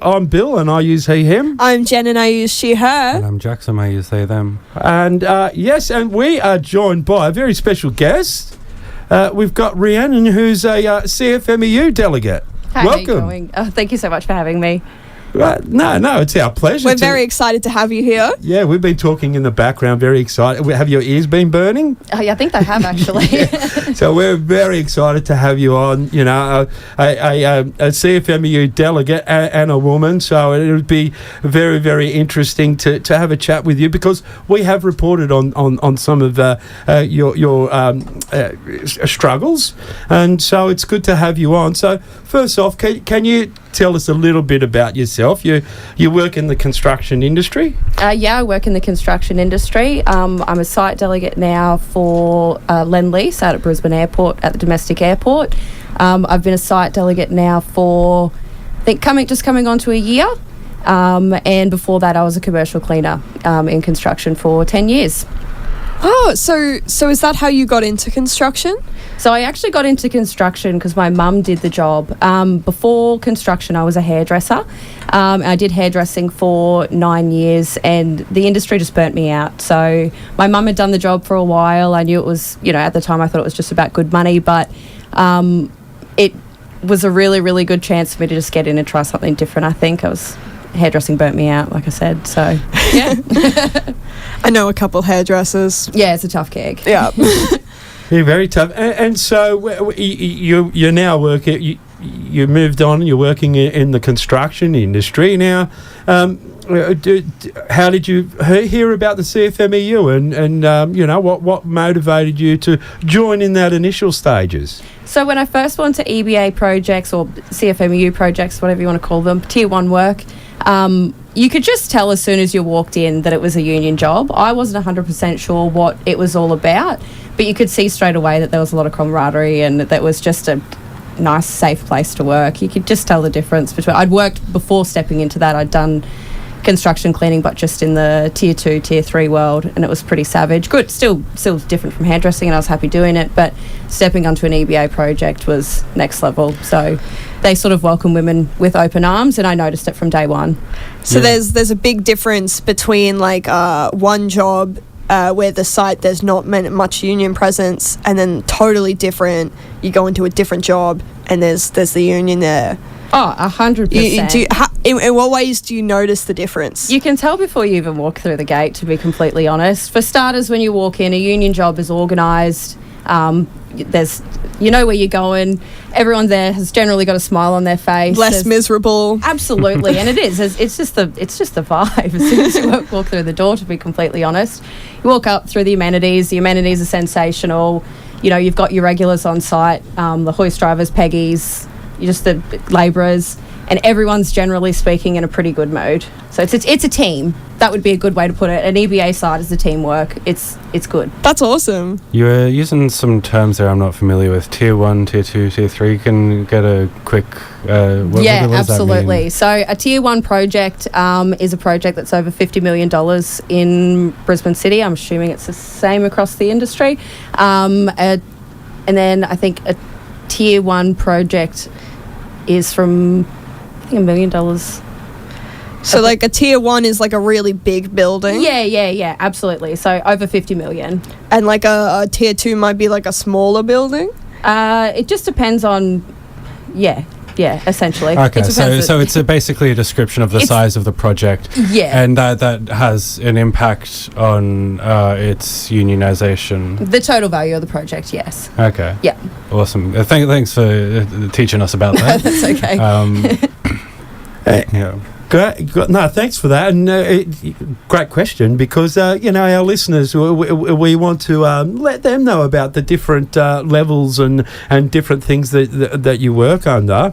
I'm Bill and I use he, him. I'm Jen and I use she, her. And I'm Jackson, I use they, them. And yes, and we are joined by a very special guest. We've got Reannon, who's a CFMEU delegate. Hi, welcome. how are you going? Oh, thank you so much for having me. No, it's our pleasure. We're very excited to have you here. Yeah, we've been talking in the background, very excited. Have your ears been burning? Oh, yeah, I think they have actually. So we're very excited to have you on, you know, a CFMEU delegate and a woman. So it would be very, very interesting to have a chat with you, because we have reported on some of your struggles. And so it's good to have you on. So first off, can you tell us a little bit about yourself? You work in the construction industry? Yeah, I work in the construction industry. I'm a site delegate now for Lend-Lease out at Brisbane Airport, at the domestic airport. I've been a site delegate now for, I think, coming on to a year. And before that, I was a commercial cleaner in construction for 10 years. Oh, so is that how you got into construction? So I actually got into construction because my mum did the job. Before construction, I was a hairdresser. I did hairdressing for 9 years, and the industry just burnt me out. So my mum had done the job for a while. I knew it was, at the time I thought it was just about good money, but it was a really, really good chance for me to just get in and try something different. I think hairdressing burnt me out, like I said. So yeah. I know a couple hairdressers. Yeah, it's a tough gig. Yeah. You're very tough. And so you're now working, you moved on, you're working in the construction industry. Now, how did you hear about the CFMEU and what motivated you to join in that initial stages? So when I first went to EBA projects, or CFMEU projects, whatever you want to call them, Tier 1 work, you could just tell as soon as you walked in that it was a union job. I wasn't 100% sure what it was all about, but you could see straight away that there was a lot of camaraderie and that was just a nice, safe place to work. You could just tell the difference between... I'd worked before stepping into that. I'd done construction cleaning, but just in the Tier 2, Tier 3 world, and it was pretty savage. Good, still different from hairdressing, and I was happy doing it, but stepping onto an EBA project was next level. So they sort of welcome women with open arms, and I noticed it from day one. So there's a big difference between one job where the site there's not much union presence, and then totally different, you go into a different job and there's the union there. Oh, 100%. In what ways do you notice the difference? You can tell before you even walk through the gate, to be completely honest. For starters, when you walk in, a union job is organised. There's, where you're going. Everyone there has generally got a smile on their face. Less miserable. Absolutely, and it is. It's just the vibe. As soon as you walk through the door, to be completely honest, you walk up through the amenities. The amenities are sensational. You've got your regulars on site, the hoist drivers, Peggies, just the labourers, and everyone's generally speaking in a pretty good mood. So it's a team. That would be a good way to put it. An EBA side is the teamwork. It's good. That's awesome. You were using some terms there I'm not familiar with. Tier 1, Tier 2, Tier 3. You can get a quick... what does absolutely. That mean? So a Tier 1 project is a project that's over $50 million in Brisbane City. I'm assuming it's the same across the industry. And then I think a Tier 1 project is from, I think, $1 million. So a Tier 1 is a really big building? Yeah, absolutely. So over 50 million. And a Tier 2 might be a smaller building? It just depends on, yeah, essentially. Okay, so it's basically a description of the size of the project. Yeah. And that has an impact on its unionisation. The total value of the project, yes. Okay. Yeah. Awesome. Thanks for teaching us about that. That's okay. Yeah. Great. No, thanks for that. And great question, because our listeners, we want to let them know about the different levels and different things that you work under.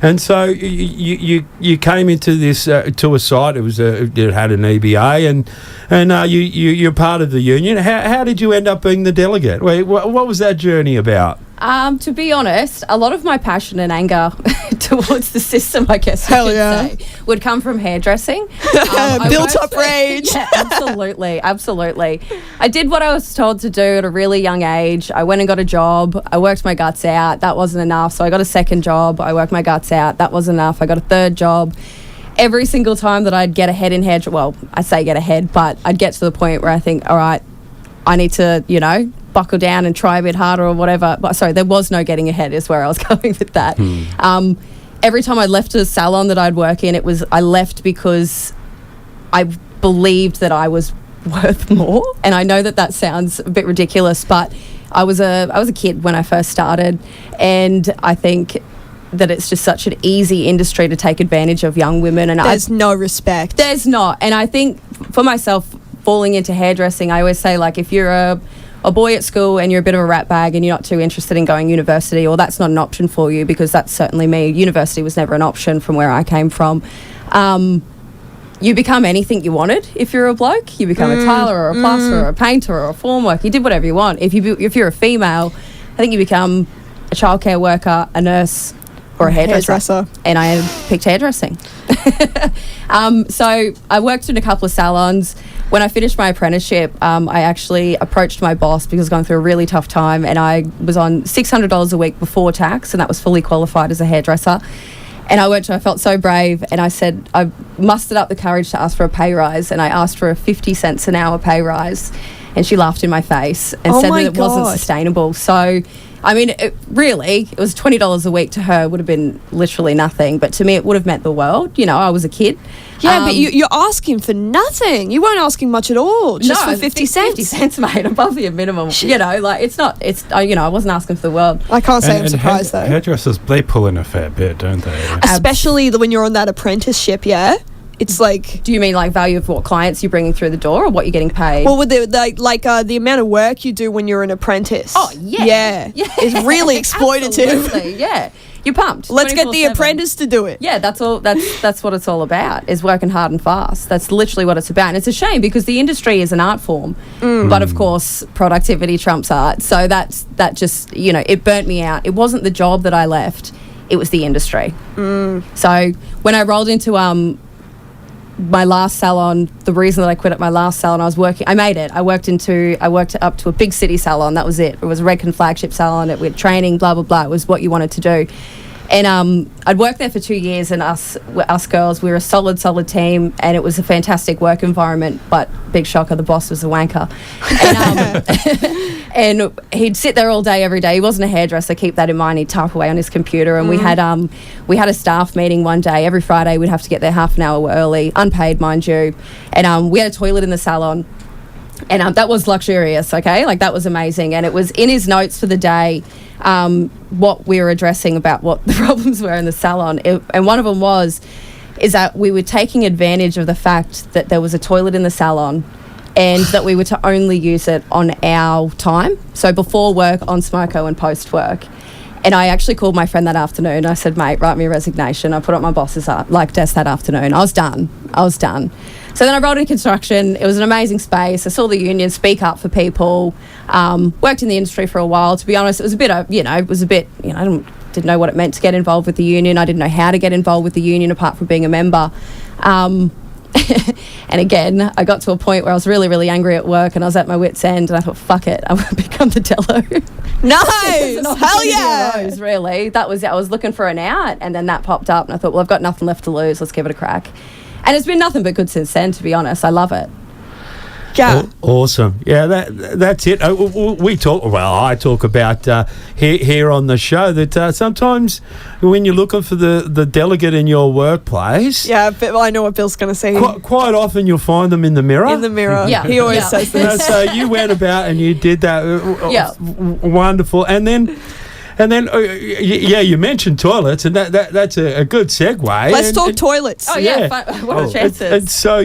And so you came into this to a site. It had an EBA, and you're part of the union. How did you end up being the delegate? What was that journey about? To be honest, a lot of my passion and anger towards the system, I guess you could say, would come from hairdressing. Built up rage. Yeah, absolutely. I did what I was told to do at a really young age. I went and got a job. I worked my guts out. That wasn't enough, so I got a second job. I worked my guts out. That wasn't enough. I got a third job. every single time that I'd get ahead in hair, well, I say get ahead, but I'd get to the point where I think, all right, I need to, buckle down and try a bit harder or whatever. But sorry, there was no getting ahead is where I was going with that. Every time I left a salon that I'd work in, I left because I believed that I was worth more. And I know that sounds a bit ridiculous, but I was a kid when I first started, and I think that it's just such an easy industry to take advantage of young women. And there's no respect. There's not. And I think for myself, falling into hairdressing, I always say, like, if you're a boy at school and you're a bit of a rat bag and you're not too interested in going university, or that's not an option for you, because that's certainly me. University was never an option from where I came from. You become anything you wanted. If you're a bloke, you become a tiler or a plasterer or a painter or a form worker. You did whatever you want. If you're a female, I think you become a childcare worker, a nurse, or a hairdresser. And I picked hairdressing. So I worked in a couple of salons. When I finished my apprenticeship, I actually approached my boss because I was going through a really tough time, and I was on $600 a week before tax, and that was fully qualified as a hairdresser. And I felt so brave, and I said, I mustered up the courage to ask for a pay rise, and I asked for a 50 cents an hour pay rise, and she laughed in my face and said that it wasn't sustainable. So, I mean, it was $20 a week to her, would have been literally nothing, but to me it would have meant the world. I was a kid. Yeah, but you're asking for nothing. You weren't asking much at all, just for 50 cents. 50 cents, mate, above the minimum. I wasn't asking for the world. I can't say I'm surprised, though. Hairdressers, they pull in a fair bit, don't they? Especially when you're on that apprenticeship, yeah? It's like... Do you mean like value of what clients you're bringing through the door, or what you're getting paid? Well, with the amount of work you do when you're an apprentice. Oh, yeah. It's really exploitative. Absolutely, yeah. You're pumped. Let's get the apprentice to do it. Yeah, that's all. That's what it's all about, is working hard and fast. That's literally what it's about. And it's a shame because the industry is an art form, but of course productivity trumps art. So that just, it burnt me out. It wasn't the job that I left, it was the industry. So when I rolled into my last salon, the reason that I quit at my last salon, I made it. I worked up to a big city salon. That was it. It was a Redken flagship salon. We had training, blah, blah, blah. It was what you wanted to do. And I'd worked there for 2 years, and us girls, we were a solid team, and it was a fantastic work environment, but big shocker, the boss was a wanker. And, and he'd sit there all day, every day. He wasn't a hairdresser, keep that in mind. He'd type away on his computer, and we had a staff meeting one day. Every Friday we'd have to get there half an hour early, unpaid, mind you. And we had a toilet in the salon. And that was luxurious, okay? Like, that was amazing. And it was in his notes for the day what we were addressing about what the problems were in the salon. And one of them is that we were taking advantage of the fact that there was a toilet in the salon, and that we were to only use it on our time. So before work, on smoko, and post work. And I actually called my friend that afternoon. I said, mate, write me a resignation. I put up my boss's desk that afternoon. I was done. So then I rolled in construction. It was an amazing space. I saw the union speak up for people. Worked in the industry for a while. To be honest, it was a bit, I didn't know what it meant to get involved with the union. I didn't know how to get involved with the union apart from being a member. And again, I got to a point where I was really, really angry at work, and I was at my wit's end, and I thought, fuck it, I'm going to become the Delo. Nice! Hell yeah! Arose, really. That was it. I was looking for an out, and then that popped up, and I thought, well, I've got nothing left to lose. Let's give it a crack. And it's been nothing but good since then, to be honest. I love it. Yeah. Awesome. Yeah, that's it. I talk about here on the show that sometimes when you're looking for the delegate in your workplace... Yeah, but I know what Bill's going to say. Quite often you'll find them in the mirror. In the mirror. Yeah. He always says this. So you went about and you did that. Wonderful. And then, you mentioned toilets, and that's a good segue. Let's talk toilets. Oh, yeah. What are the chances? And so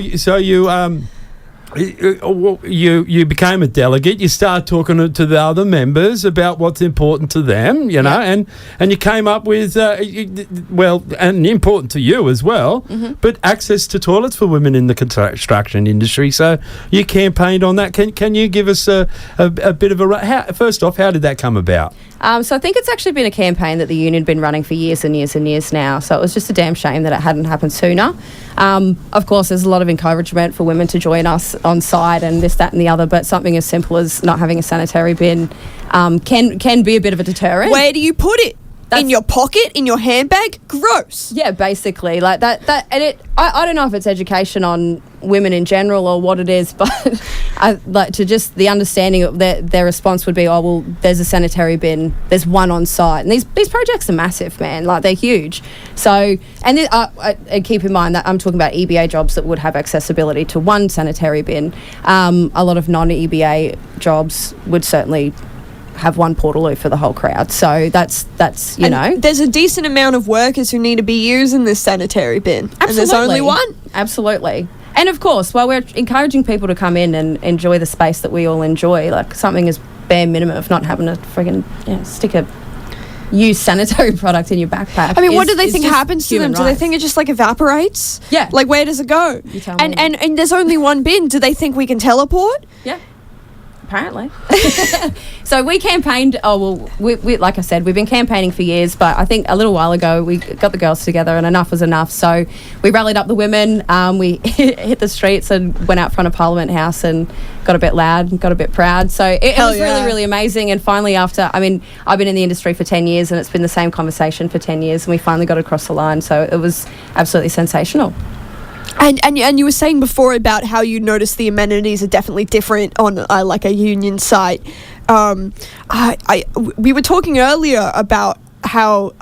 you became a delegate. You started talking to the other members about what's important to them, and you came up with, and important to you as well, but access to toilets for women in the construction industry. So you campaigned on that. Can you give us a bit of first off, how did that come about? So I think it's actually been a campaign that the union had been running for years and years and years now. So it was just a damn shame that it hadn't happened sooner. Of course, there's a lot of encouragement for women to join us on site and this, that and the other, but something as simple as not having a sanitary bin can be a bit of a deterrent. Where do you put it? in your pocket, in your handbag. Gross. Yeah, basically, like that, and I don't know if it's education on women in general or what it is, but I like to just the understanding of their response would be, oh well, there's a sanitary bin, there's one on site, and these projects are massive, man, like they're huge. So, and keep in mind that I'm talking about EBA jobs that would have accessibility to one sanitary bin. A lot of non-EBA jobs would certainly have one portaloo for the whole crowd. So that's there's a decent amount of workers who need to be using this sanitary bin. Absolutely. And there's only one. Absolutely. And of course, while we're encouraging people to come in and enjoy the space that we all enjoy, like something is bare minimum of not having to friggin' stick a used sanitary product in your backpack. I mean, what do they think happens to them? Do they think it just like evaporates? Yeah. Like where does it go? You tell me. And there's only one bin. Do they think we can teleport? Yeah. Apparently. So we campaigned, we like I said, we've been campaigning for years, but I think a little while ago we got the girls together and enough was enough. So we rallied up the women, we hit the streets and went out front of Parliament House and got a bit loud and got a bit proud. So it was really, really amazing. And finally I've been in the industry for 10 years and it's been the same conversation for 10 years and we finally got across the line. So it was absolutely sensational. And you were saying before about how you notice the amenities are definitely different on like a union site. We were talking earlier about how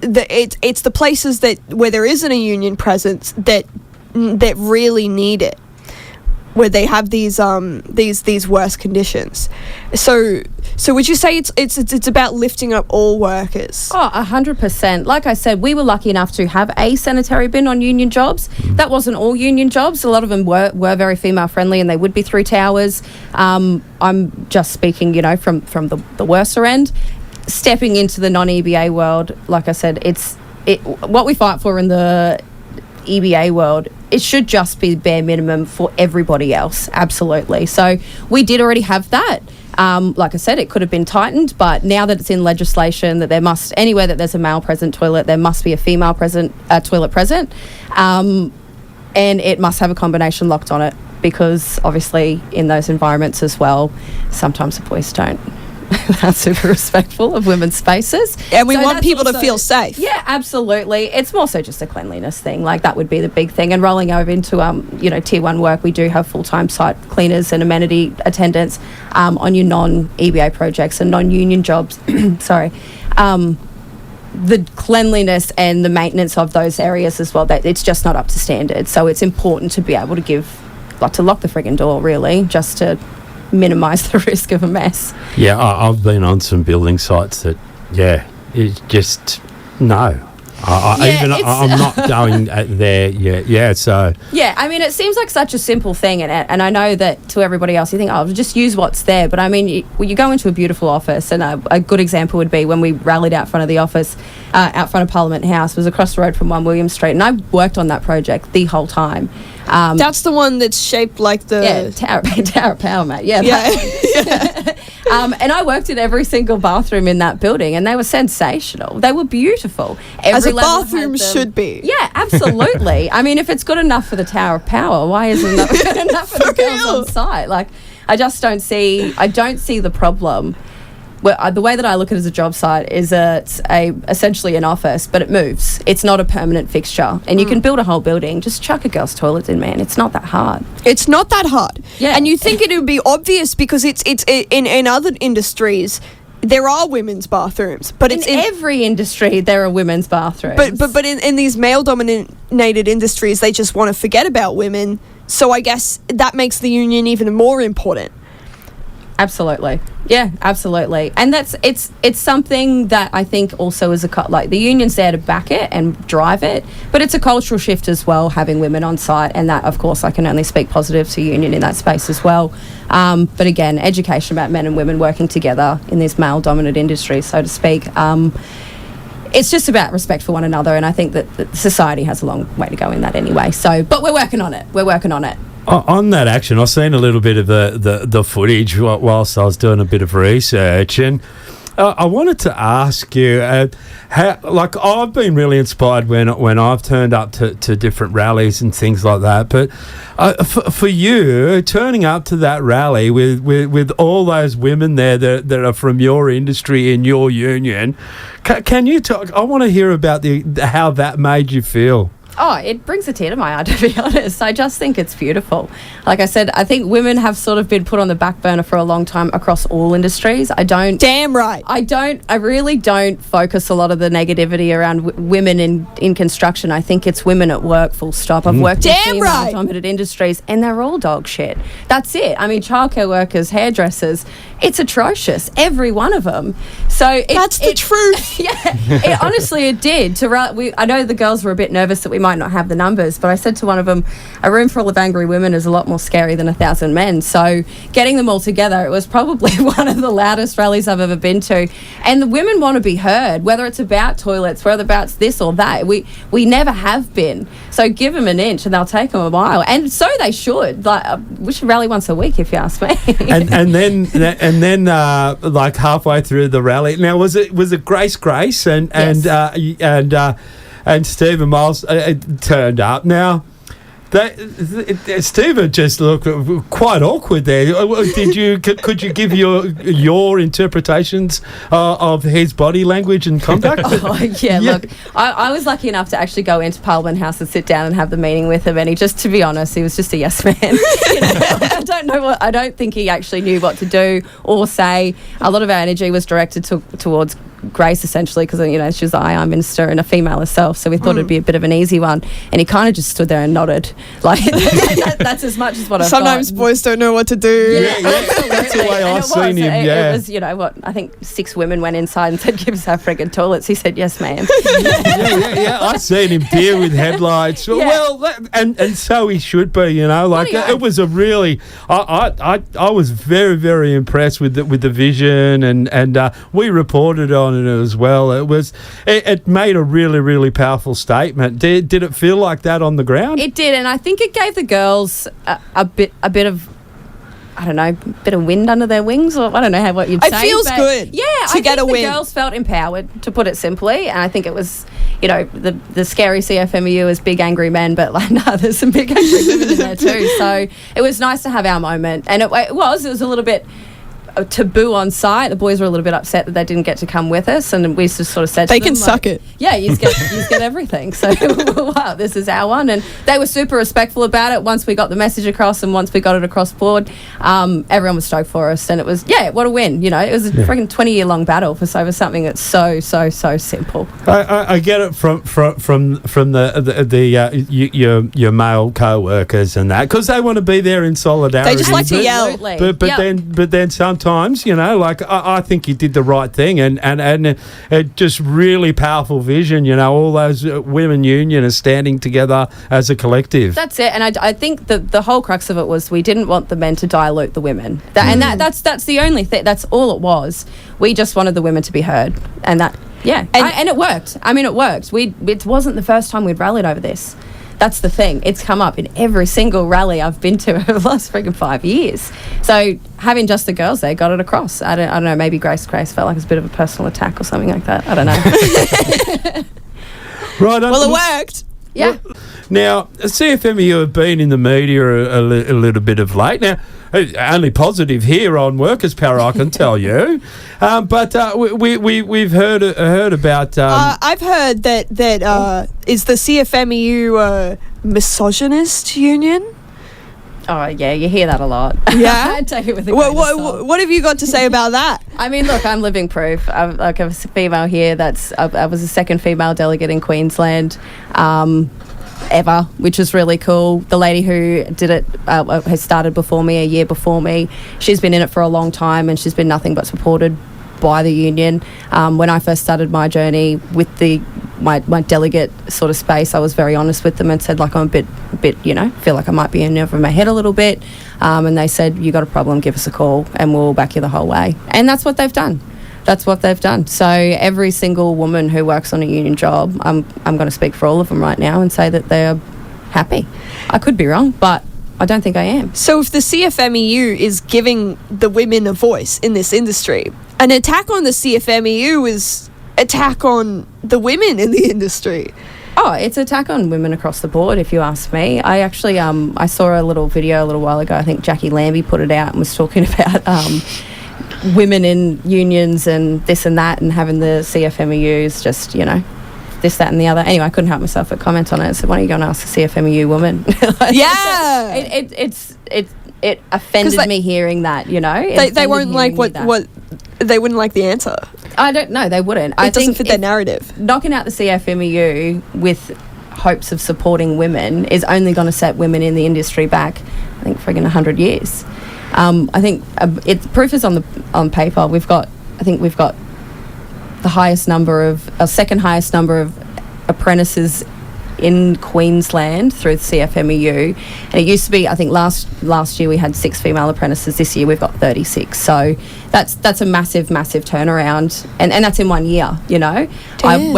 it's the places where there isn't a union presence that really need it, where they have these worse conditions. So would you say it's about lifting up all workers? Oh, 100%. Like I said, we were lucky enough to have a sanitary bin on union jobs. That wasn't all union jobs. A lot of them were very female friendly and they would be through towers. I'm just speaking, from the worser end. Stepping into the non-EBA world, like I said, what we fight for in the EBA world, it should just be bare minimum for everybody else. Absolutely. So we did already have that. Like I said, it could have been tightened, but now that it's in legislation that anywhere that there's a male present toilet, there must be a female toilet present, and it must have a combination locked on it because obviously in those environments as well, sometimes the boys don't. That's super respectful of women's spaces. And we want people to feel safe. Yeah, absolutely. It's more so just a cleanliness thing. Like that would be the big thing. And rolling over into, tier 1 work, we do have full-time site cleaners and amenity attendants on your non-EBA projects and non-union jobs. Sorry. The cleanliness and the maintenance of those areas as well, it's just not up to standard. So it's important to be able to lock the friggin' door, really, just to minimise the risk of a mess. Yeah, I've been on some building sites that, it's just, no. I'm not going there yet. Yeah, so... Yeah, I mean, it seems like such a simple thing, and I know that to everybody else, you think, just use what's there. But I mean, you go into a beautiful office, and a good example would be when we rallied out front of the office, out front of Parliament House, was across the road from 1 William Street, and I worked on that project the whole time. That's the one that's shaped like the... Tower of Power, mate. Yeah. And I worked in every single bathroom in that building, and they were sensational. They were beautiful. As a bathroom should be. Yeah, absolutely. I mean, if it's good enough for the Tower of Power, why isn't that good enough for the girls on site? Like, I don't see the problem. Well, the way that I look at it as a job site is it's essentially an office, but it moves. It's not a permanent fixture. And you can build a whole building. Just chuck a girl's toilet in, man. It's not that hard. It's not that hard. Yeah. And you think it would be obvious because it's in other industries, there are women's bathrooms. But in every industry, there are women's bathrooms. But in these male-dominated industries, they just want to forget about women. So I guess that makes the union even more important. Absolutely. Yeah, absolutely. And it's something that I think also is like the union's there to back it and drive it, but it's a cultural shift as well, having women on site, and that, of course, I can only speak positive to union in that space as well. But again, education about men and women working together in these male-dominant industries, so to speak. It's just about respect for one another, and I think that society has a long way to go in that anyway. So, but we're working on it. On that action, I've seen a little bit of the footage whilst I was doing a bit of research, and I wanted to ask you, like I've been really inspired when I've turned up to different rallies and things like that. But for you, turning up to that rally with all those women there that are from your industry in your union, can you talk? I want to hear about how that made you feel. Oh, it brings a tear to my eye, to be honest. I just think it's beautiful. Like I said, I think women have sort of been put on the back burner for a long time across all industries. Damn right. I really don't focus a lot of the negativity around women in construction. I think it's women at work, full stop. I've worked in female-dominated industries, and they're all dog shit. That's it. I mean, childcare workers, hairdressers, it's atrocious. Every one of them. So that's the truth. Yeah, honestly, it did. I know the girls were a bit nervous that we might not have the numbers, but I said to one of them, a room full of angry women is a lot more scary than 1,000 men. So getting them all together, it was probably one of the loudest rallies I've ever been to. And the women want to be heard, whether it's about toilets, whether about this or that. We never have been. So give them an inch and they'll take them a mile. And so they should. Like, we should rally once a week, if you ask me. and then like halfway through the rally, now was it Grace Yes. and Stephen Miles turned up. Now, Stephen just looked quite awkward there. Could you give your interpretations of his body language and conduct? Look, I was lucky enough to actually go into Parliament House and sit down and have the meeting with him, and to be honest, he was just a yes man. I don't think he actually knew what to do or say. A lot of our energy was directed towards Grace, essentially, because she was the IR minister and a female herself, so we thought it'd be a bit of an easy one, and he kind of just stood there and nodded. Like that's as much as what I've Sometimes boys don't know what to do. Yeah, that's the way I've seen him. It was, I think 6 women went inside and said, "Give us our friggin' toilets." He said, "Yes, ma'am." Yeah. I've seen him deer with headlights. Yeah. Well, and so he should be. It was a really. I was very, very impressed with the vision, and we reported on it as well. It made a really, really powerful statement. Did it feel like that on the ground? It did, and I think it gave the girls a bit of, I don't know, bit of wind under their wings, or I don't know what you'd say. It feels good. Yeah, to get a win. The girls felt empowered, to put it simply, and I think it was, the scary CFMEU is big angry men, but there's some big angry women in there too. So it was nice to have our moment, and it was a little bit taboo on site. The boys were a little bit upset that they didn't get to come with us, and we just sort of said they to them, can suck it. Yeah, you get everything. So wow, this is our one, and they were super respectful about it. Once we got the message across, and once we got it across board, everyone was stoked for us, and it was what a win. It was a freaking 20-year long battle for something that's so simple. I get it from your male co-workers and that, because they want to be there in solidarity. They just like to yell. But then sometimes, I think you did the right thing, and just really powerful vision. All those women union are standing together as a collective. That's it, and I think the whole crux of it was we didn't want the men to dilute the women, that's the only thing. That's all it was. We just wanted the women to be heard, and that and it worked. I mean, it worked. It wasn't the first time we'd rallied over this. That's the thing. It's come up in every single rally I've been to over the last freaking 5 years. So having just the girls there got it across. I don't know, maybe Grace felt like it was a bit of a personal attack or something like that. I don't know. Right. Well, it worked. Yeah. Now, CFMEU have been in the media a little bit of late. Now, only positive here on Workers' Power, I can tell you. But we've heard about. I've heard that is the CFMEU misogynist union. Oh yeah, you hear that a lot. Yeah, I take it with a grain of salt. What have you got to say about that? I mean, look, I'm living proof. I'm a female here. I was the second female delegate in Queensland. Ever, which is really cool. The lady who did it has started before me, a year before me. She's been in it for a long time, and she's been nothing but supported by the union. When I first started my journey with my delegate sort of space, I was very honest with them and said, like, I'm a bit, feel like I might be in over my head a little bit. And they said, you got a problem, give us a call, and we'll back you the whole way. And that's what they've done. So every single woman who works on a union job, I'm going to speak for all of them right now and say that they're happy. I could be wrong, but I don't think I am. So if the CFMEU is giving the women a voice in this industry, An attack on the CFMEU is attack on the women in the industry. Oh, it's an attack on women across the board, if you ask me. I actually, I saw a little video a little while ago. I think Jackie Lambie put it out and was talking about women in unions and this and that, and having the CFMEUs just, this, that, and the other. Anyway, I couldn't help myself but comment on it. So why don't you go and ask a CFMEU woman? Yeah, it offended me hearing that. They won't like what they wouldn't like the answer. I don't know. They wouldn't. It doesn't fit their narrative. Knocking out the CFMEU with hopes of supporting women is only going to set women in the industry back, I think, friggin' 100 years. I think proof is on paper. We've got the highest number of, second highest number of apprentices in Queensland through the CFMEU, and it used to be, I think last year we had 6 female apprentices. This year we've got 36. So that's a massive turnaround, and that's in 1 year. When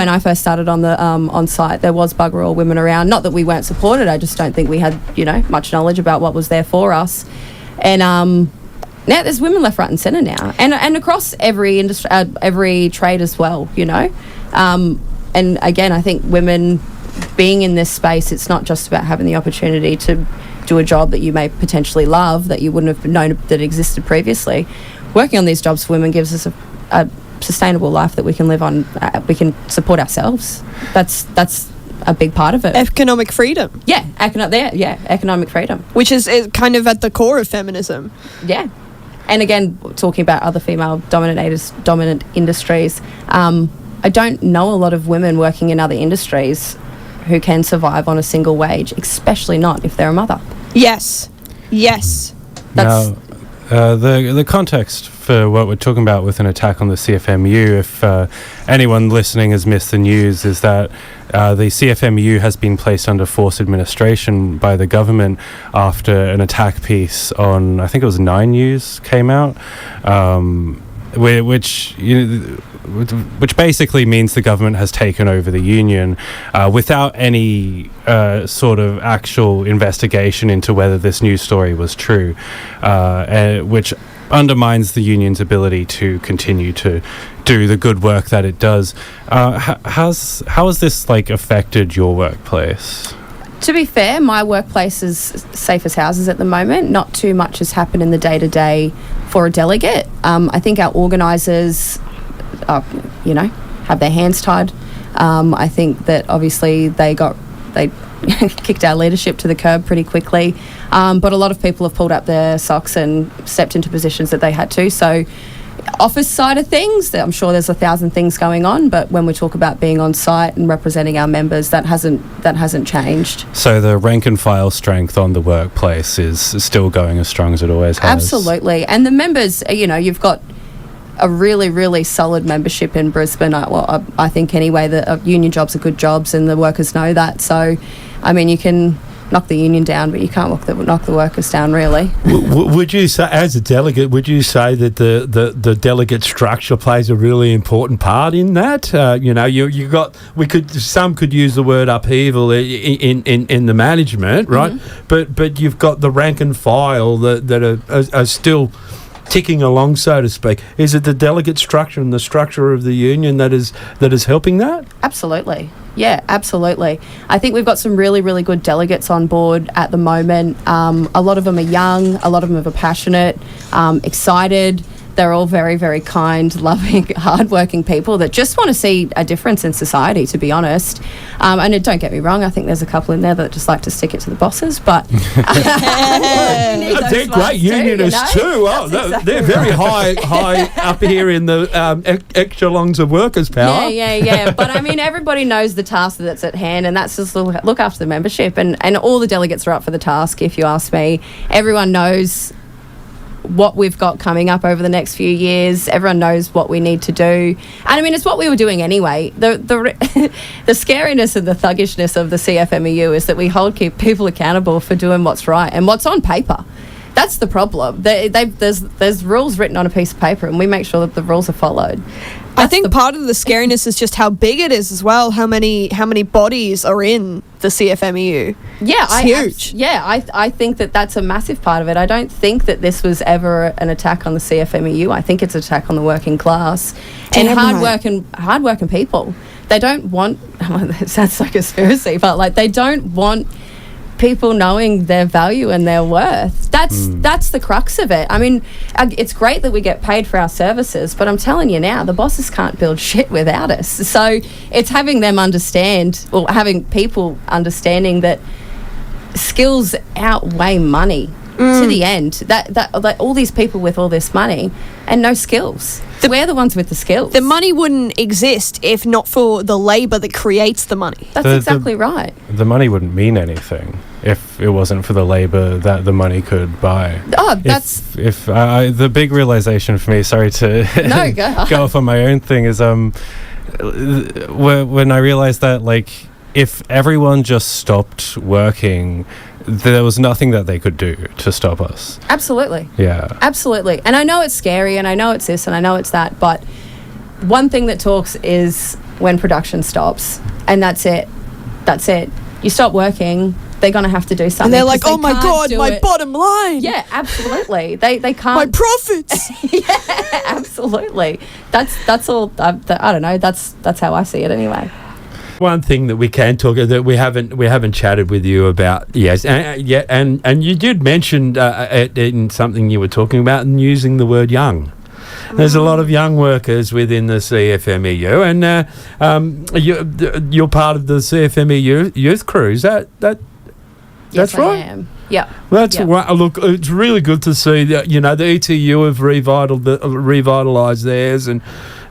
I first started on the on site, there was bugger all women around. Not that we weren't supported. I just don't think we had much knowledge about what was there for us, and now there's women left, right, and centre now, and across every industry, every trade as well. And again, I think women being in this space, it's not just about having the opportunity to do a job that you may potentially love that you wouldn't have known that existed previously. Working on these jobs for women gives us a sustainable life that we can live on. We can support ourselves. That's a big part of it. Economic freedom. Yeah, economic freedom, which is kind of at the core of feminism. Yeah. And again, talking about other female dominant industries, I don't know a lot of women working in other industries who can survive on a single wage, especially not if they're a mother. Yes. Now, the context for what we're talking about with an attack on the CFMEU, if anyone listening has missed the news, is that the CFMEU has been placed under forced administration by the government after an attack piece on, I think it was 9 News came out, which basically means the government has taken over the union without any sort of actual investigation into whether this news story was true, which undermines the union's ability to continue to do the good work that it does. How has this affected your workplace? To be fair, my workplace is safe as houses at the moment. Not too much has happened in the day-to-day for a delegate. I think our organisers, have their hands tied. I think that obviously they kicked our leadership to the curb pretty quickly. But a lot of people have pulled up their socks and stepped into positions that they had to. So office side of things, I'm sure there's 1,000 things going on, but when we talk about being on site and representing our members, that hasn't changed. So the rank and file strength on the workplace is still going as strong as it always has. Absolutely. And the members, you've got a really, really solid membership in Brisbane. I think anyway that union jobs are good jobs, and the workers know that. So, you can knock the union down, but you can't knock the workers down, really. Would you say, as a delegate, that the delegate structure plays a really important part in that? Some could use the word upheaval in the management, right? Mm-hmm. But you've got the rank and file that are still ticking along, so to speak. Is it the delegate structure and the structure of the union that is helping that? Absolutely. Yeah, absolutely. I think we've got some really, really good delegates on board at the moment. A lot of them are young, a lot of them are passionate, excited. They're all very, very kind, loving, hardworking people that just want to see a difference in society, to be honest. And don't get me wrong, I think there's a couple in there that just like to stick it to the bosses, but... they're great unionists too. Oh, they're very high up here in the echelons of workers' power. Yeah. But everybody knows the task that's at hand, and that's just look after the membership. And all the delegates are up for the task, if you ask me. Everyone knows what we've got coming up over the next few years. Everyone knows what we need to do, and it's what we were doing anyway. The scariness and the thuggishness of the CFMEU is that we hold people accountable for doing what's right and what's on paper. That's the problem. There's rules written on a piece of paper, and we make sure that the rules are followed. I think part of the scariness is just how big it is as well. How many bodies are in the CFMEU. Yeah, it's huge. I think that that's a massive part of it. I don't think that this was ever an attack on the CFMEU. I think it's an attack on the working class and hard-working people. They don't want, it sounds like a conspiracy, but like they don't want people knowing their value and their worth. That's the crux of it. I mean, it's great that we get paid for our services, but I'm telling you now, the bosses can't build shit without us. So it's having them understand, or having people understanding that skills outweigh money to the end. That like all these people with all this money and no skills. We're the ones with the skills. The money wouldn't exist if not for the labour that creates the money. That's exactly right. The money wouldn't mean anything if it wasn't for the labour that the money could buy. Oh, that's... If the big realisation for me, sorry to go off on my own thing, is when I realised that, like, if everyone just stopped working, there was nothing that they could do to stop us. Absolutely. Yeah. Absolutely. And I know it's scary, and I know it's this, and I know it's that, but one thing that talks is when production stops, and that's it. That's it. You stop working, they're going to have to do something. And they're like, oh my God, my bottom line. Yeah, absolutely. They can't. My profits. Yeah, absolutely. That's all. I don't know. That's how I see it anyway. One thing that we can talk that we haven't chatted with you about, yes, and you did mention in something you were talking about and using the word young. There's a lot of young workers within the CFMEU, and you're part of the CFMEU youth crew. Is that Yes, that's right? I am. Yeah. That's right. Look, it's really good to see that, the ETU have revitalised theirs, and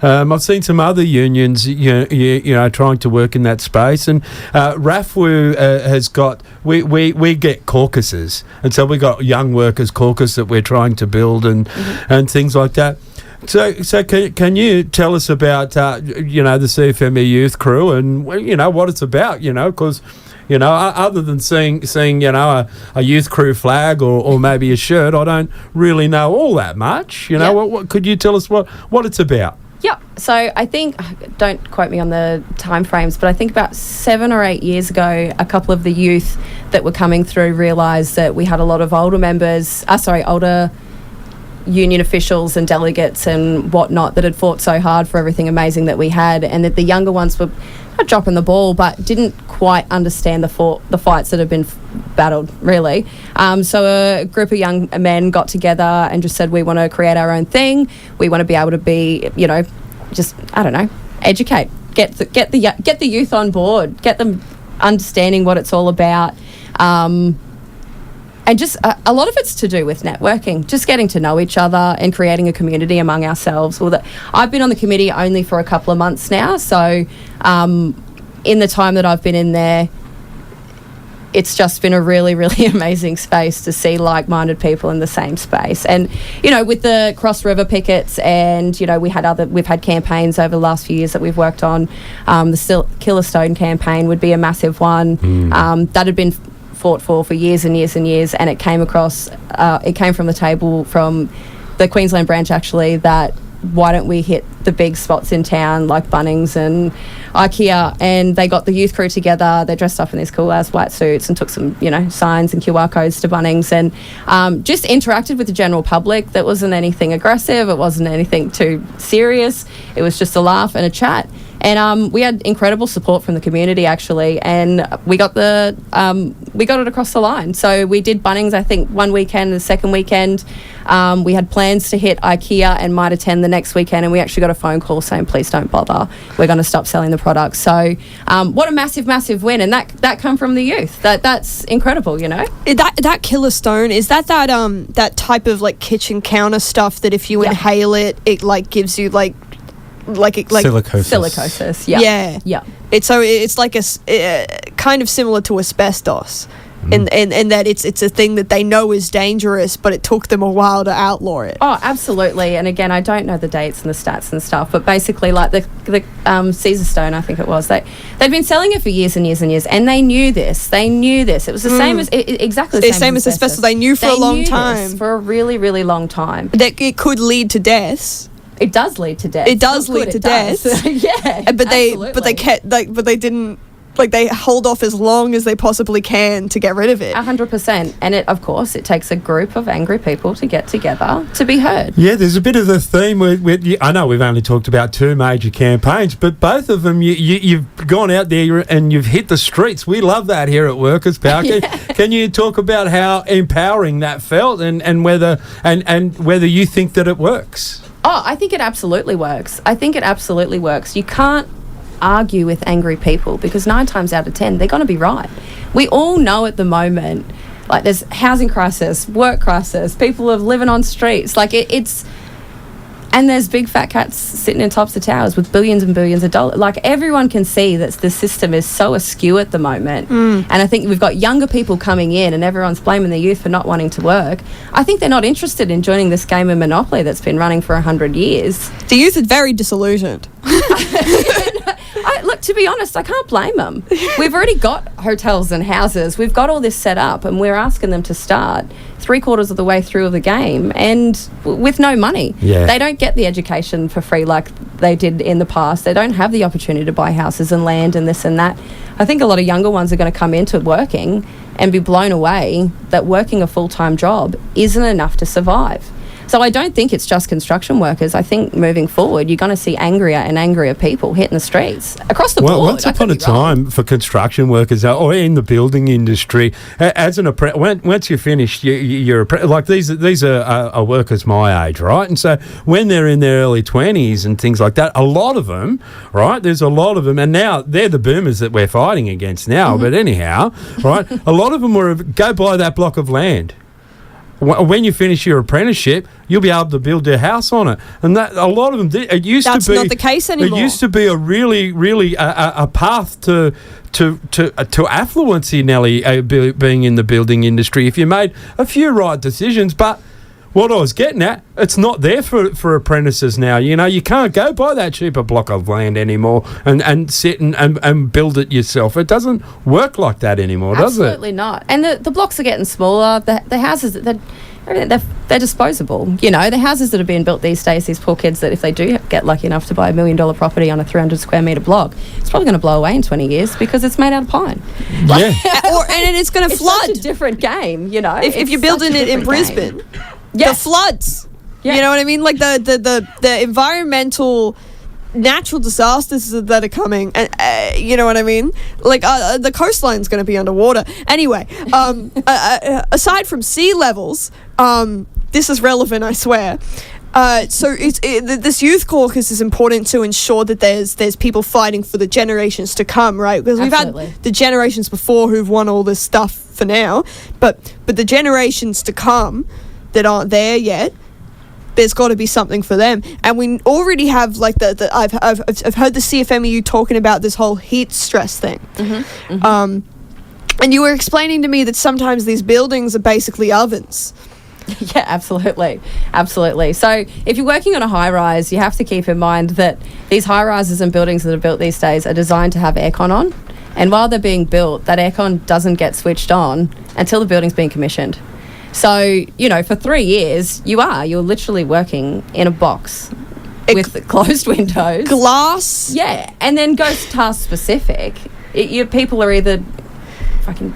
I've seen some other unions, trying to work in that space. And RAFWU has got we get caucuses, and so we got young workers caucus that we're trying to build and things like that. So can you tell us about the CFME Youth Crew and what it's about? Because. Other than seeing a youth crew flag or maybe a shirt, I don't really know all that much. What could you tell us what it's about? Yeah. So I think, don't quote me on the time frames, but I think about 7 or 8 years ago, a couple of the youth that were coming through realised that we had a lot of older union officials and delegates and whatnot that had fought so hard for everything amazing that we had, and that the younger ones were not dropping the ball but didn't quite understand the fights that have been battled, really. So a group of young men got together and just said, we want to create our own thing. We want to be able to be, educate, get the youth on board, get them understanding what it's all about. And just a lot of it's to do with networking, just getting to know each other and creating a community among ourselves. I've been on the committee only for a couple of months now, so in the time that I've been in there, it's just been a really, really amazing space to see like-minded people in the same space. And, with the Cross River pickets and, we've had campaigns over the last few years that we've worked on. The Killer Stone campaign would be a massive one. That had been fought for years and years and years, and it came from the table from the Queensland branch, actually, that why don't we hit the big spots in town like Bunnings and IKEA, and they got the youth crew together. They dressed up in these cool ass white suits and took some signs and QR codes to Bunnings, and just interacted with the general public. That wasn't anything aggressive, it wasn't anything too serious, it was just a laugh and a chat. And we had incredible support from the community, actually, and we got it across the line. So we did Bunnings, I think, one weekend. The second weekend, we had plans to hit IKEA and might attend the next weekend, and we actually got a phone call saying, please don't bother, we're going to stop selling the products. So what a massive, massive win, and that come from the youth. That's incredible, That Killer Stone, is that type of kitchen counter stuff that if you inhale it gives you silicosis. Yeah. It's like a kind of similar to asbestos, and that it's a thing that they know is dangerous, but it took them a while to outlaw it. Oh, absolutely. And again, I don't know the dates and the stats and stuff, but basically, like the Caesar Stone, I think it was, they'd been selling it for years and years and years, and they knew this. It was the same as exactly the same as asbestos. They knew for a long time, for a really, really long time, that it could lead to deaths. It does lead to death. It does lead to death. Yeah, but they kept but they didn't Like, they hold off as long as they possibly can to get rid of it. 100%. And of course, it takes a group of angry people to get together to be heard. Yeah, there's a bit of the theme with I know we've only talked about 2 major campaigns, but both of them, you've gone out there and you've hit the streets. We love that here at Workers' Power. Can you talk about how empowering that felt and whether you think that it works? Oh, I think it absolutely works. You can't argue with angry people because 9 times out of 10 they're going to be right. We all know at the moment, like, there's housing crisis, work crisis, people are living on streets, like it's, and there's big fat cats sitting in tops of towers with billions and billions of dollars. Like, everyone can see that the system is so askew at the moment. And I think we've got younger people coming in and everyone's blaming the youth for not wanting to work. I think they're not interested in joining this game of Monopoly that's been running for 100 years. The youth are very disillusioned. Look, to be honest, I can't blame them. We've already got hotels and houses. We've got all this set up, and we're asking them to start 3/4 of the way through the game and with no money. Yeah. They don't get the education for free like they did in the past. They don't have the opportunity to buy houses and land and this and that. I think a lot of younger ones are going to come into working and be blown away that working a full-time job isn't enough to survive. So I don't think it's just construction workers. I think moving forward, you're going to see angrier and angrier people hitting the streets across the board. Once upon a time, for construction workers or in the building industry, as an apprentice, once you're finished, you're like these are workers my age, right? And so when they're in their early 20s and things like that, a lot of them, right? There's a lot of them, and now they're the boomers that we're fighting against now. But anyhow, right? A lot of them were go buy that block of land. When you finish your apprenticeship, you'll be able to build your house on it, and that a lot of them did. It used That's to be not the case anymore. It used to be a really a path to affluence in being in the building industry if you made a few right decisions. But what I was getting at, it's not there for apprentices now. You know, you can't go buy that cheaper block of land anymore and sit and build it yourself. It doesn't work like that anymore, does it? Absolutely not. And the blocks are getting smaller. The houses, they're disposable. You know, the houses that are being built these days, these poor kids that if they do get lucky enough to buy $1 million property on a 300 square metre block, it's probably going to blow away in 20 years because it's made out of pine. Yeah. And it's going to flood. It's such a different game, you know. If you're building it in Brisbane. Game. Yes. The floods. Yeah. You know what I mean? Like the environmental natural disasters that are coming, and you know what I mean? Like the coastline's going to be underwater. Anyway, aside from sea levels, this is relevant, I swear. So this youth caucus is important to ensure that there's people fighting for the generations to come, right? Because we've Absolutely. had the generations before who've won all this stuff for now, but the generations to come that aren't there yet, there's got to be something for them. And we already have like I've heard the CFMEU talking about this whole heat stress thing. And you were explaining to me that sometimes these buildings are basically ovens. Yeah, absolutely. So if you're working on a high rise, you have to keep in mind that these high rises and buildings that are built these days are designed to have aircon on. And while they're being built, that aircon doesn't get switched on until the building's being commissioned. So, you know, for 3 years, you're literally working in a box with closed windows. Glass. Yeah, and then goes task specific. People are either fucking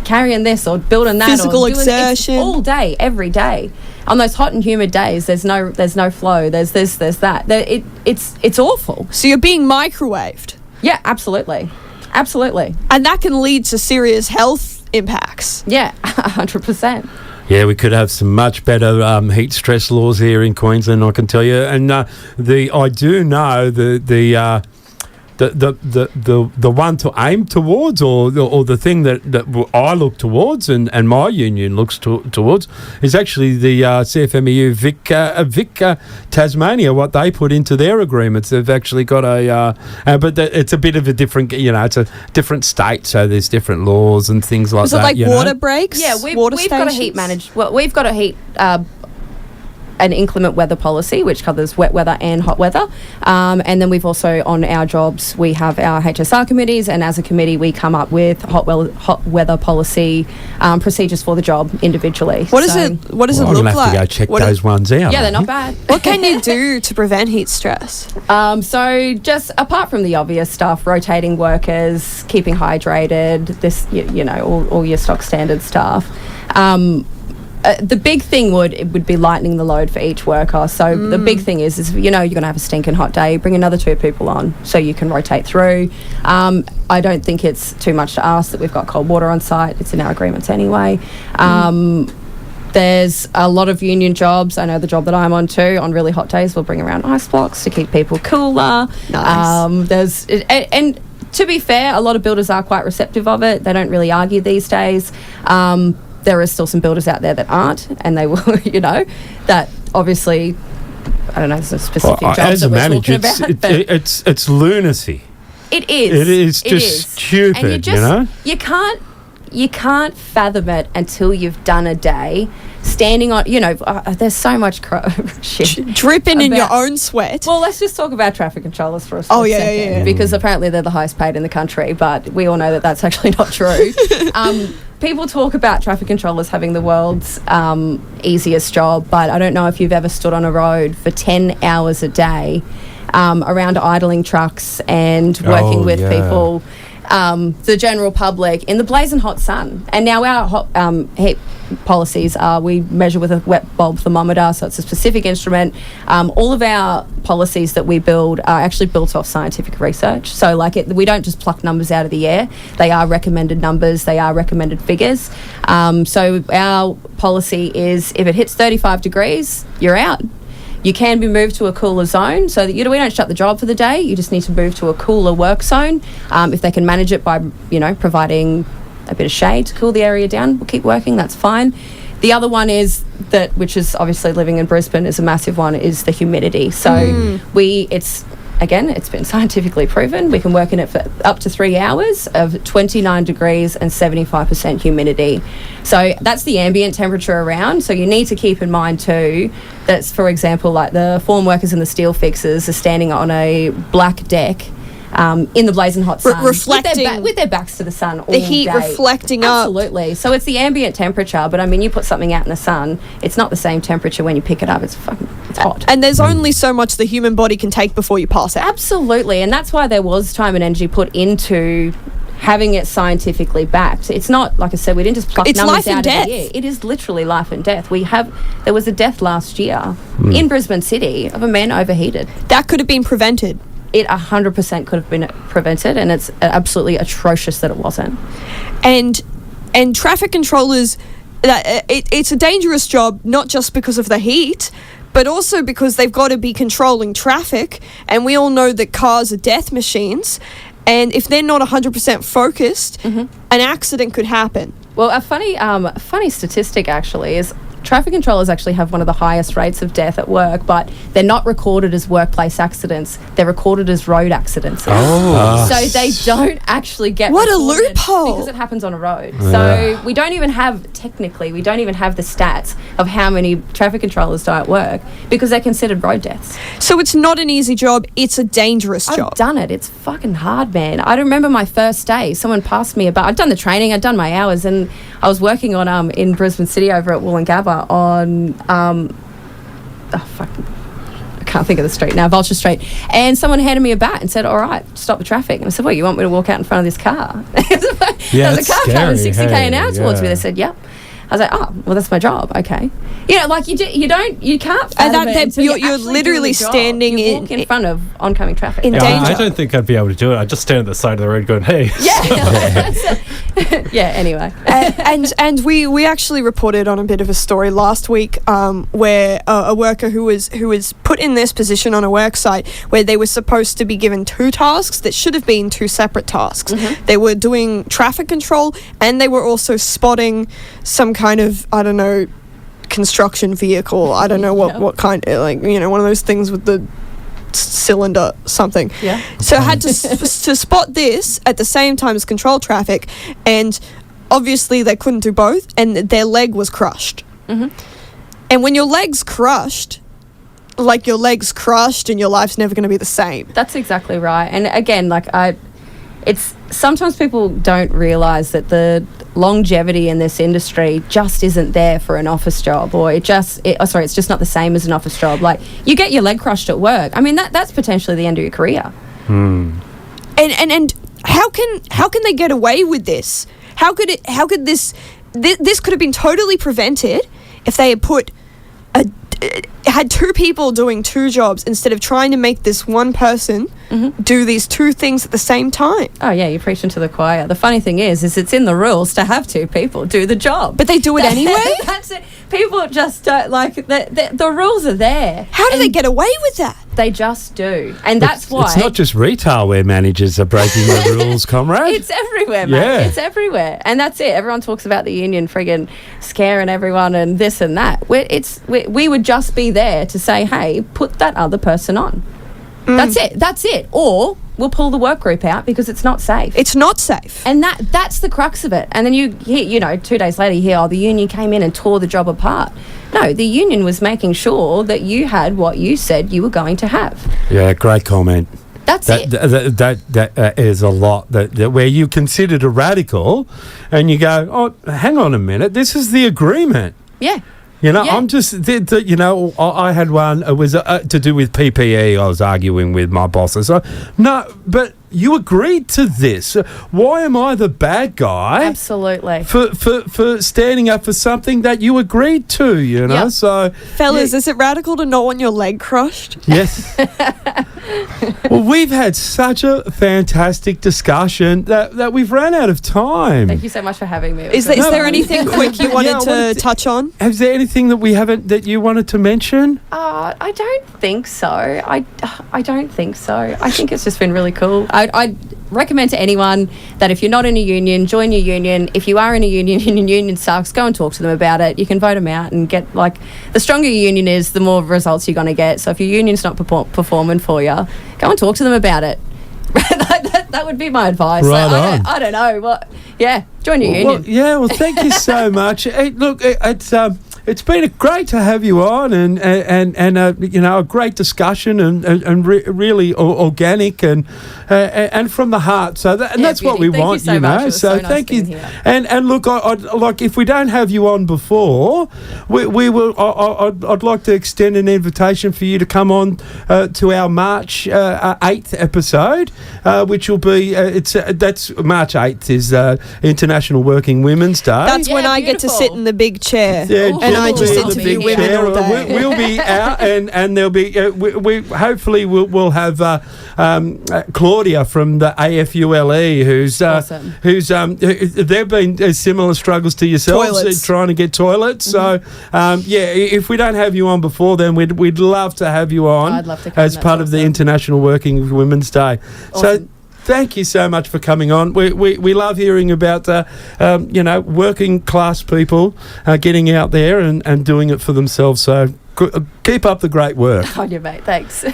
carrying this or building that. Physical or doing exertion. all day, every day. On those hot and humid days, there's no flow. There's this, there's that. It's awful. So you're being microwaved. Yeah, absolutely. And that can lead to serious health impacts. Yeah, 100%. Yeah, we could have some much better heat stress laws here in Queensland, I can tell you. And I do know the one to aim towards, or the thing that I look towards, and my union looks towards, is actually the CFMEU Vic Tasmania. What they put into their agreements, they've actually got but it's a bit of a different, it's a different state, so there's different laws and things like that. Is it like water breaks? Yeah, we've water got a heat stations? we've got a heat an inclement weather policy, which covers wet weather and hot weather. And then we've also, on our jobs, we have our HSR committees, and as a committee, we come up with hot weather policy procedures for the job individually. What does it I'm look going to have like? to go check What those ones out. Yeah, they're not bad. What can you do to prevent heat stress? So just apart from the obvious stuff, rotating workers, keeping hydrated, this, you know, all your stock standard stuff. The big thing would be lightening the load for each worker. So the big thing is you know, you're going to have a stinking hot day, bring another 2 people on so you can rotate through. I don't think it's too much to ask that we've got cold water on site. It's in our agreements anyway. There's a lot of union jobs. I know the job that I'm on too, on really hot days, we'll bring around ice blocks to keep people cooler. Nice. And to be fair, a lot of builders are quite receptive of it. They don't really argue these days. There are still some builders out there that aren't, and they will, you know, that obviously, I don't know, there's a specific jobs as that a we're manager, talking about. it's lunacy. It is. It is just stupid, and you know? You can't fathom it until you've done a day standing on, you know, there's so much shit. Dripping in your own sweat. Well, let's just talk about traffic controllers for a Oh, second. yeah. Because apparently they're the highest paid in the country, but we all know that that's actually not true. People talk about traffic controllers having the world's easiest job, but I don't know if you've ever stood on a road for 10 hours a day around idling trucks and working with people, the general public, in the blazing hot sun. And now our heat policies are, we measure with a wet bulb thermometer, so it's a specific instrument. All of our policies that we build are actually built off scientific research. So we don't just pluck numbers out of the air. They are recommended numbers, they are recommended figures. So our policy is, if it hits 35 degrees, you're out. You can be moved to a cooler zone, so that we don't shut the job for the day. You just need to move to a cooler work zone. If they can manage it by, you know, providing a bit of shade to cool the area down, we'll keep working, that's fine. The other one is that, which is obviously living in Brisbane is a massive one, is the humidity. So it's been scientifically proven. We can work in it for up to 3 hours of 29 degrees and 75% humidity. So that's the ambient temperature around. So you need to keep in mind too, that's, for example, like the form workers and the steel fixers are standing on a black deck in the blazing hot sun, reflecting with their backs to the sun all the heat day. reflecting up. Absolutely. So it's the ambient temperature, but I mean, you put something out in the sun, it's not the same temperature when you pick it up. It's hot. And there's only so much the human body can take before you pass out. Absolutely, and that's why there was time and energy put into having it scientifically backed. It's not, like I said, we didn't just pluck numbers out of the air. It is literally life and death. There was a death last year in Brisbane City of a man overheated. That could have been prevented. It 100% could have been prevented, and it's absolutely atrocious that it wasn't. And traffic controllers, it's a dangerous job, not just because of the heat, but also because they've got to be controlling traffic, and we all know that cars are death machines, and if they're not 100% focused, an accident could happen. Well, a funny statistic actually is traffic controllers actually have one of the highest rates of death at work, but they're not recorded as workplace accidents. They're recorded as road accidents. So they don't actually get What a recorded loophole. because it happens on a road. So we don't even have the stats of how many traffic controllers die at work because they're considered road deaths. So it's not an easy job, it's a dangerous job. I've done it. It's fucking hard, man. I remember my first day. Someone passed me about. I'd done the training. I'd done my hours, and I was working on in Brisbane City over at Wollongabba on I can't think of the street now, Vulture Street, and someone handed me a bat and said, "All right, stop the traffic." And I said, "Well, you want me to walk out in front of this car?" Yeah, There's a car coming 60 k an hour towards me. They said, "Yep." I was like, "Oh, well, that's my job." Okay, you know, like you can't. You're literally standing you walk in front of oncoming traffic. in danger. I don't think I'd be able to do it. I'd just stand at the side of the road going, hey. Yeah, anyway. and we actually reported on a bit of a story last week where a worker who was put in this position on a work site where they were supposed to be given 2 tasks that should have been 2 separate tasks. They were doing traffic control, and they were also spotting some kind of, I don't know, construction vehicle. I don't know what kind, like, you know, one of those things with the cylinder something. Yeah. So I had to spot this at the same time as control traffic, and obviously they couldn't do both, and their leg was crushed. And when your leg's crushed, like your leg's crushed and your life's never going to be the same. That's exactly right. And again, it's sometimes people don't realise that the longevity in this industry just isn't there for an office job, or it's just not the same as an office job. Like, you get your leg crushed at work. I mean, that's potentially the end of your career. And how can they get away with this? How could this could have been totally prevented if they had two people doing two jobs instead of trying to make this one person do these two things at the same time. Oh yeah, you're preaching to the choir. The funny thing is it's in the rules to have two people do the job, but they do it anyway. That's it. People just don't like the rules are there. How do they get away with that? They just do, and that's why it's not just retail where managers are breaking the rules, comrade. It's everywhere, mate. Yeah. It's everywhere, and that's it. Everyone talks about the union friggin' scaring everyone and this and that. We would just be there to say, hey, put that other person on. That's it. Or we'll pull the work group out because it's not safe. It's not safe. And that's the crux of it. And then you hear, 2 days later, you hear, the union came in and tore the job apart. No, the union was making sure that you had what you said you were going to have. Yeah, great comment. That's it. That is a lot that where you considered a radical and you go, oh, hang on a minute, this is the agreement. Yeah. I'm just, I had one, it was to do with PPE. I was arguing with my bosses. No, but you agreed to this. Why am I the bad guy? Absolutely. For standing up for something that you agreed to, Yep. So, Fellas, is it radical to not want your leg crushed? Yes. Well, we've had such a fantastic discussion that we've ran out of time. Thank you so much for having me. Is there anything quick you wanted to touch on? Is there anything that you wanted to mention? I don't think so. I don't think so. I think it's just been really cool. I'd recommend to anyone that if you're not in a union, join your union. If you are in a union and your union sucks, go and talk to them about it. You can vote them out and get, the stronger your union is, the more results you're going to get. So if your union's not performing for you, go and talk to them about it. That would be my advice. Right on. I don't know. Join your union. Well, thank you so much. Look, it's been great to have you on, and a great discussion and really organic and from the heart. So that's what we want, Thank you so much. It was so nice thank you. being here. And look, I'd if we don't have you on before, we will. I'd like to extend an invitation for you to come on to our March 8th episode, which will be that's March 8th is International Working Women's Day. That's when I get to sit in the big chair. Yeah, and I just interview women all day. We'll be out, and there'll be we hopefully we'll have Claudia from the AFULE, who's awesome. There've been similar struggles to yourselves trying to get toilets. Mm-hmm. So if we don't have you on before, then we'd love to have you on. I'd love to come. As part of the International Working Women's Day. Awesome. So. Thank you so much for coming on. We love hearing about working class people getting out there and doing it for themselves. So keep up the great work. On you, mate. Thanks.